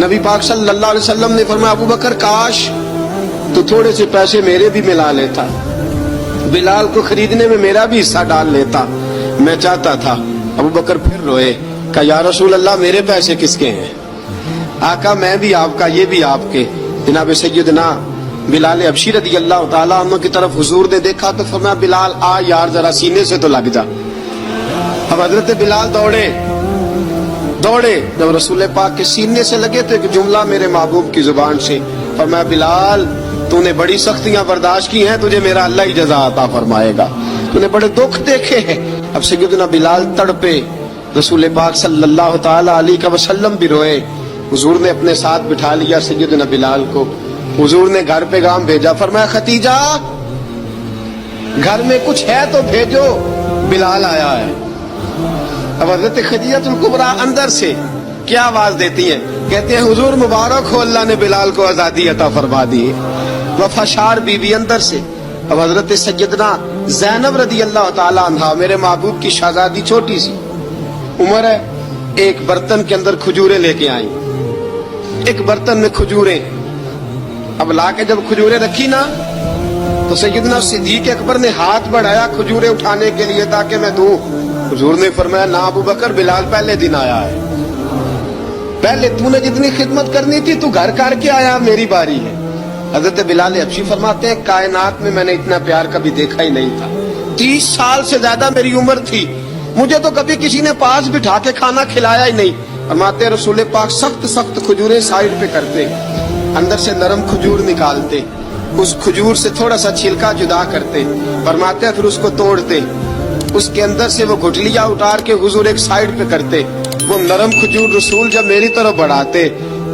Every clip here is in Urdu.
نبی پاک صلی اللہ علیہ وسلم نے فرمایا ابو بکر کاش تو تھوڑے سے پیسے میرے بھی ملا لیتا، بلال کو خریدنے میں میرا بھی حصہ ڈال لیتا، میں چاہتا تھا۔ ابو بکر پھر روئے، کہا یا رسول اللہ میرے پیسے کس کے ہیں؟ آقا میں بھی آپ کا، یہ بھی آپ کے۔ جناب سیدنا بلال حبشی رضی اللہ تعالیٰ عنہ کی طرف حضور نے دیکھا تو فرمایا بلال آ یار ذرا سینے سے تو لگ جا۔ اب حضرت بلال دوڑے، جب رسول پاک کے سینے سے لگے تو ایک جملہ میرے محبوب کی زبان سے فرمایا بلال تو نے بڑی سختیاں برداشت کی ہیں، تجھے میرا اللہ ہی جزا عطا فرمائے گا، تو نے بڑے دکھ دیکھے ہیں۔ اب سیدنا بلال تڑپے، رسول پاک صلی اللہ تعالی علیہ وسلم بھی روئے۔ حضور نے اپنے ساتھ بٹھا لیا سیدنا بلال کو، حضور نے گھر پیغام بھیجا، فرمایا ختیجہ گھر میں کچھ ہے تو بھیجو، بلال آیا ہے۔ اب حضرت خدیجہ الکبریٰ اندر سے کیا آواز دیتی ہیں؟ کہتے ہیں حضور مبارک ہو، اللہ نے بلال کو آزادی عطا فرما دی۔ وفاشار بی بی اندر سے۔ اب حضرت سیدنا زینب رضی اللہ تعالی عنہا میرے محبوب کی شہزادی، چھوٹی سی عمر ہے، ایک برتن کے اندر کھجوریں لے کے آئیں، ایک برتن میں کھجوریں۔ اب لا کے جب کھجوریں رکھی نا تو سیدنا صدیق اکبر نے ہاتھ بڑھایا کھجوریں اٹھانے کے لیے تاکہ میں دوں۔ حضور نے فرمایا نہ ابو بکر، بلال پہلے دن آیا ہے، پہلے تو نے جتنی خدمت کرنی تھی تو گھر کر کے آیا، میری باری ہے۔ حضرت بلال حبشی فرماتے ہیں کائنات میں نے اتنا پیار کبھی دیکھا ہی نہیں تھا، 30 سال سے زیادہ میری عمر تھی، مجھے تو کبھی کسی نے پاس بٹھا کے کھانا کھلایا ہی نہیں۔ فرماتے ہیں رسول پاک سخت کھجوریں سائڈ پہ کرتے، اندر سے نرم کھجور نکالتے، اس کھجور سے تھوڑا سا چھلکا جدا کرتے، فرماتے ہیں پھر اس کو توڑتے، اس کے اندر سے وہ گٹھلیاں اتار کے حضور ایک سائیڈ پہ کرتے، وہ نرم کھجور رسول جب میری طرف بڑھاتے۔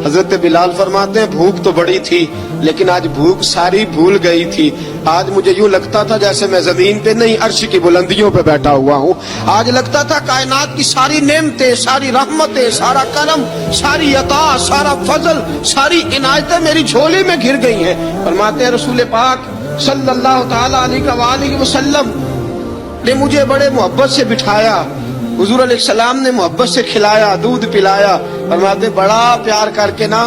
حضرت بلال فرماتے ہیں بھوک تو بڑی تھی لیکن آج بھوک ساری بھول گئی تھی، آج مجھے یوں لگتا تھا جیسے میں زمین پہ نہیں عرش کی بلندیوں پہ بیٹھا ہوا ہوں، آج لگتا تھا کائنات کی ساری نعمتیں، ساری رحمتیں، سارا کرم، ساری عطا، سارا فضل، ساری عنایتیں میری جھولی میں گر گئی ہیں۔ فرماتے ہیں رسول پاک صلی اللہ تعالی علیہ وسلم نے مجھے بڑے محبت سے بٹھایا، حضور علیہ السلام نے محبت سے کھلایا، دودھ پلایا، فرماتے بڑا پیار کر کے نا۔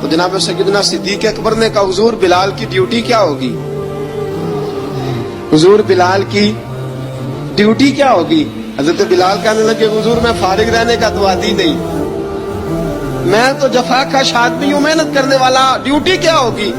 تو جناب سیدنا صدیق اکبر نے کہا حضور بلال کی ڈیوٹی کیا ہوگی؟ حضور بلال کی ڈیوٹی کیا ہوگی؟ حضرت بلال کہنے لگے حضور میں فارغ رہنے کا تو عادی نہیں، میں تو جفا کا آدمی ہوں، محنت کرنے والا، ڈیوٹی کیا ہوگی؟